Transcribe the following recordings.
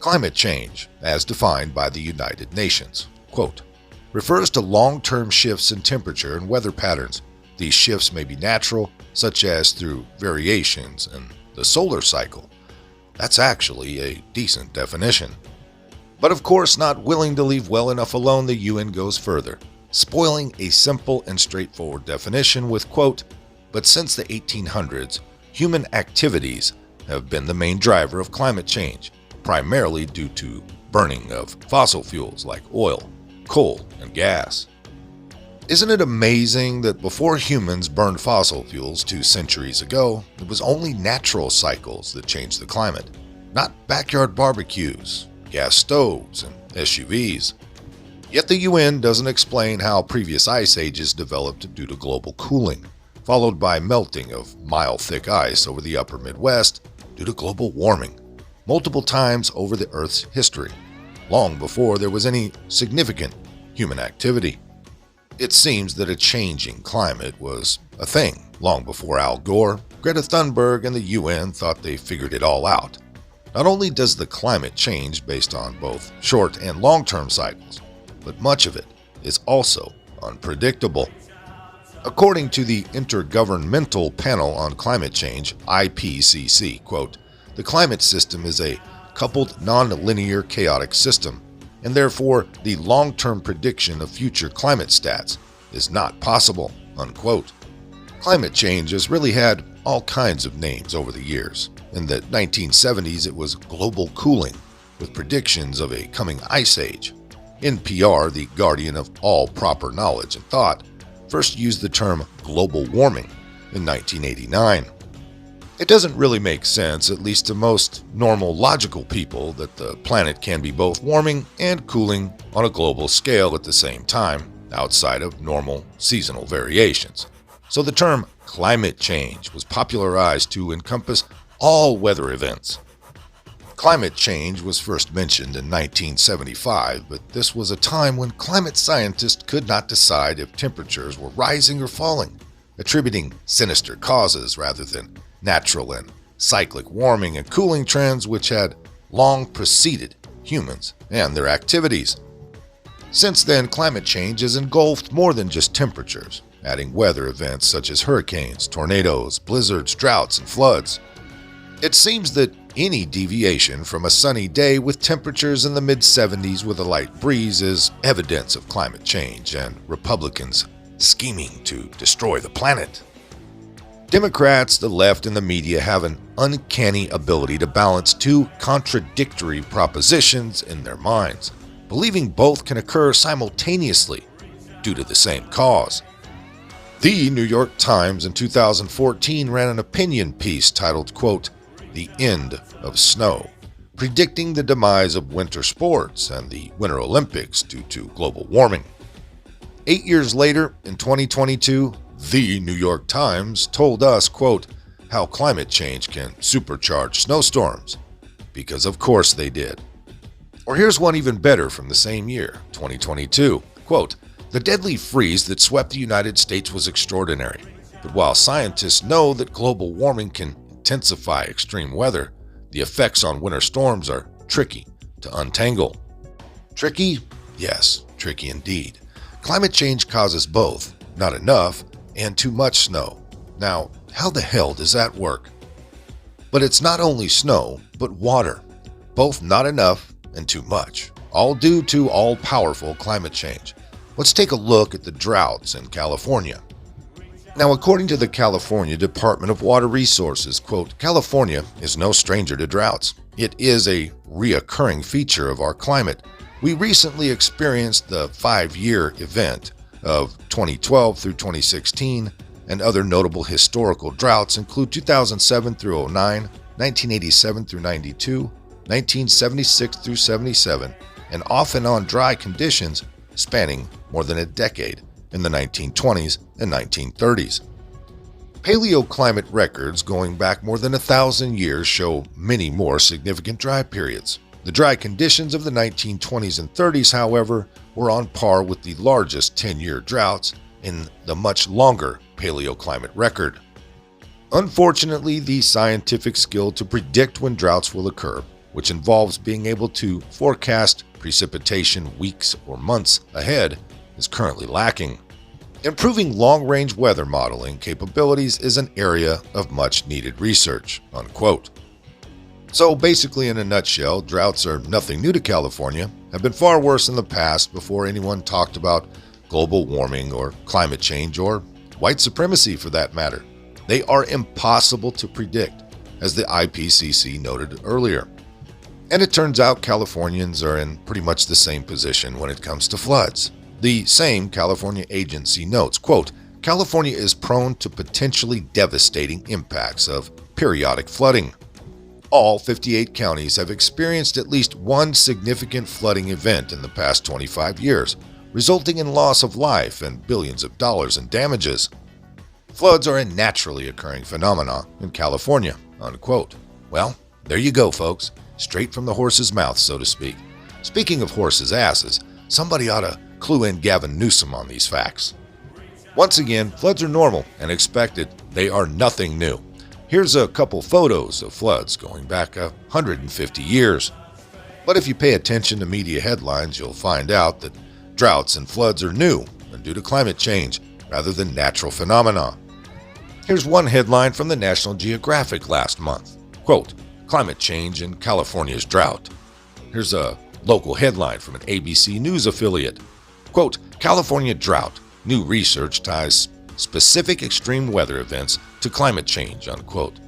Climate change, as defined by the United Nations, quote, refers to long-term shifts in temperature and weather patterns. These shifts may be natural, such as through variations in the solar cycle. That's actually a decent definition. But of course, not willing to leave well enough alone, the UN goes further, spoiling a simple and straightforward definition with, quote, but since the 1800s, human activities have been the main driver of climate change, primarily due to burning of fossil fuels like oil, coal, and gas. Isn't it amazing that before humans burned fossil fuels 2 centuries ago, it was only natural cycles that changed the climate, not backyard barbecues, gas stoves, and SUVs. Yet the UN doesn't explain how previous ice ages developed due to global cooling, followed by melting of mile-thick ice over the upper Midwest due to global warming, multiple times over the Earth's history, long before there was any significant human activity. It seems that a changing climate was a thing long before Al Gore, Greta Thunberg, and the UN thought they figured it all out. Not only does the climate change based on both short and long-term cycles, but much of it is also unpredictable. According to the Intergovernmental Panel on Climate Change, IPCC, quote, the climate system is a coupled non-linear chaotic system, and therefore the long-term prediction of future climate stats is not possible, unquote. Climate change has really had all kinds of names over the years. In the 1970s, it was global cooling, with predictions of a coming ice age. NPR, the guardian of all proper knowledge and thought, first used the term global warming in 1989. It doesn't really make sense, at least to most normal, logical people, that the planet can be both warming and cooling on a global scale at the same time, outside of normal seasonal variations. So the term climate change was popularized to encompass all weather events. Climate change was first mentioned in 1975, but this was a time when climate scientists could not decide if temperatures were rising or falling, attributing sinister causes rather than natural and cyclic warming and cooling trends which had long preceded humans and their activities. Since then, climate change has engulfed more than just temperatures, adding weather events such as hurricanes, tornadoes, blizzards, droughts, and floods. It seems that any deviation from a sunny day with temperatures in the mid-70s with a light breeze is evidence of climate change and Republicans scheming to destroy the planet. Democrats, the left, and the media have an uncanny ability to balance two contradictory propositions in their minds, believing both can occur simultaneously due to the same cause. The New York Times in 2014 ran an opinion piece titled, quote, "The End of Snow," predicting the demise of winter sports and the Winter Olympics due to global warming. 8 years later, in 2022, the New York Times told us, quote, how climate change can supercharge snowstorms, because of course they did. Or here's one even better from the same year, 2022, quote, "The deadly freeze that swept the United States was extraordinary, but while scientists know that global warming can intensify extreme weather, the effects on winter storms are tricky to untangle." Tricky? Yes, tricky indeed. Climate change causes both, not enough, and too much snow. Now, how the hell does that work? But it's not only snow, but water, both not enough and too much, all due to all-powerful climate change. Let's take a look at the droughts in California. Now, according to the California Department of Water Resources, quote, "California is no stranger to droughts. It is a reoccurring feature of our climate. We recently experienced the 5-year event of 2012 through 2016, and other notable historical droughts include 2007 through 09, 1987 through 92, 1976 through 77, and off and on dry conditions spanning more than a decade in the 1920s and 1930s. Paleoclimate records going back more than 1,000 years show many more significant dry periods. The dry conditions of the 1920s and 30s, however, were on par with the largest 10-year droughts in the much longer paleoclimate record. Unfortunately, the scientific skill to predict when droughts will occur which involves being able to forecast precipitation weeks or months ahead, is currently lacking. Improving long-range weather modeling capabilities is an area of much-needed research, unquote. So basically, in a nutshell, droughts are nothing new to California, have been far worse in the past before anyone talked about global warming or climate change or white supremacy for that matter. They are impossible to predict, as the IPCC noted earlier. And it turns out Californians are in pretty much the same position when it comes to floods. The same California agency notes, quote, California is prone to potentially devastating impacts of periodic flooding. All 58 counties have experienced at least one significant flooding event in the past 25 years, resulting in loss of life and billions of dollars in damages. Floods are a naturally occurring phenomenon in California, unquote. Well, there you go, folks. Straight from the horse's mouth, so to speak. Speaking of horses' asses, somebody ought to clue in Gavin Newsom on these facts. Once again, floods are normal and expected. They are nothing new. Here's a couple photos of floods going back 150 years. But if you pay attention to media headlines, you'll find out that droughts and floods are new and due to climate change rather than natural phenomena. Here's one headline from the National Geographic last month. Quote, Climate change in California's drought. Here's a local headline from an ABC News affiliate. Quote, California drought. New research ties specific extreme weather events to climate change, unquote.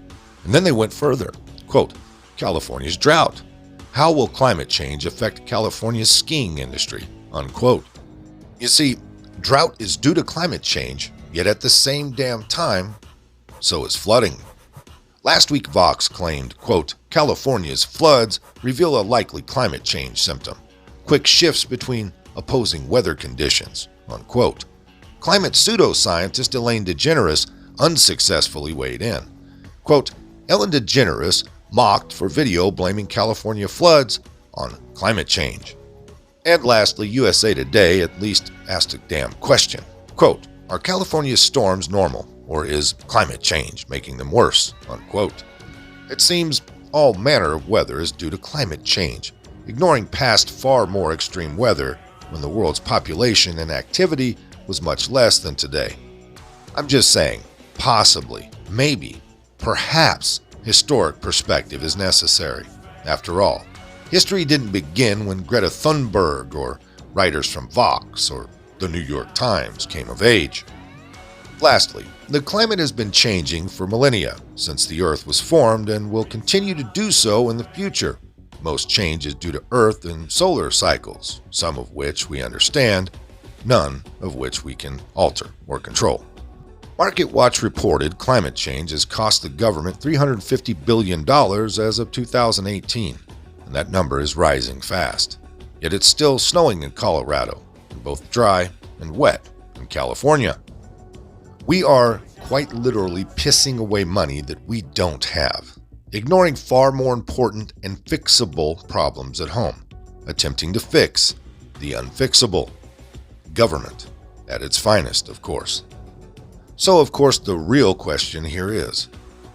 And then they went further. Quote, California's drought. How will climate change affect California's skiing industry? Unquote. You see, drought is due to climate change, yet at the same damn time, so is flooding. Last week, Vox claimed, quote, California's floods reveal a likely climate change symptom. Quick shifts between opposing weather conditions, unquote. Climate pseudoscientist Ellen DeGeneres unsuccessfully weighed in. Quote, Ellen DeGeneres mocked for video blaming California floods on climate change. And lastly, USA Today at least asked a damn question. Quote, are California's storms normal, or is climate change making them worse? Unquote. It seems all manner of weather is due to climate change, ignoring past far more extreme weather when the world's population and activity was much less than today. I'm just saying, possibly, maybe, perhaps, historic perspective is necessary. After all, history didn't begin when Greta Thunberg or writers from Vox or the New York Times came of age. Lastly, the climate has been changing for millennia since the Earth was formed and will continue to do so in the future. Most change is due to Earth and solar cycles, some of which we understand, none of which we can alter or control. MarketWatch reported climate change has cost the government $350 billion as of 2018, and that number is rising fast. Yet it's still snowing in Colorado, and both dry and wet in California. We are quite literally pissing away money that we don't have, ignoring far more important and fixable problems at home, attempting to fix the unfixable. Government at its finest, of course. So, of course, the real question here is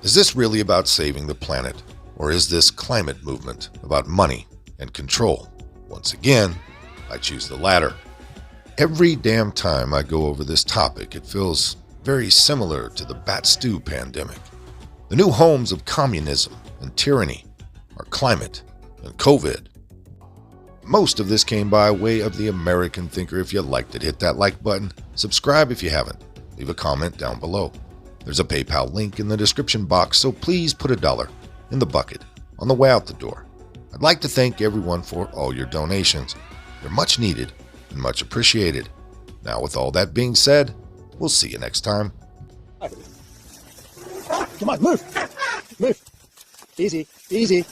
this really about saving the planet, or is this climate movement about money and control? Once again, I choose the latter. Every damn time I go over this topic, it feels very similar to the Bat Stew pandemic. The new homes of communism and tyranny are climate and COVID. Most of this came by way of the American Thinker. If you liked it, hit that like button. Subscribe if you haven't. Leave a comment down below. There's a PayPal link in the description box, so please put $1 in the bucket on the way out the door. I'd like to thank everyone for all your donations. They're much needed and much appreciated. Now, with all that being said, we'll see you next time. Come on, move. Move. Easy, easy.